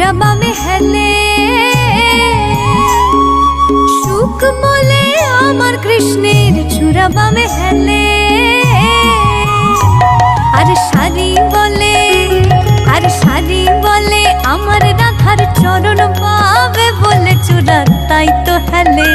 চূড়া বামে হেলে, সুখ বলে আমার কৃষ্ণের চূড়া বামে হেলে। আর সারি বলে আমার রাধার চরণ পাবে বলে চূড়া তাই তো হেলে।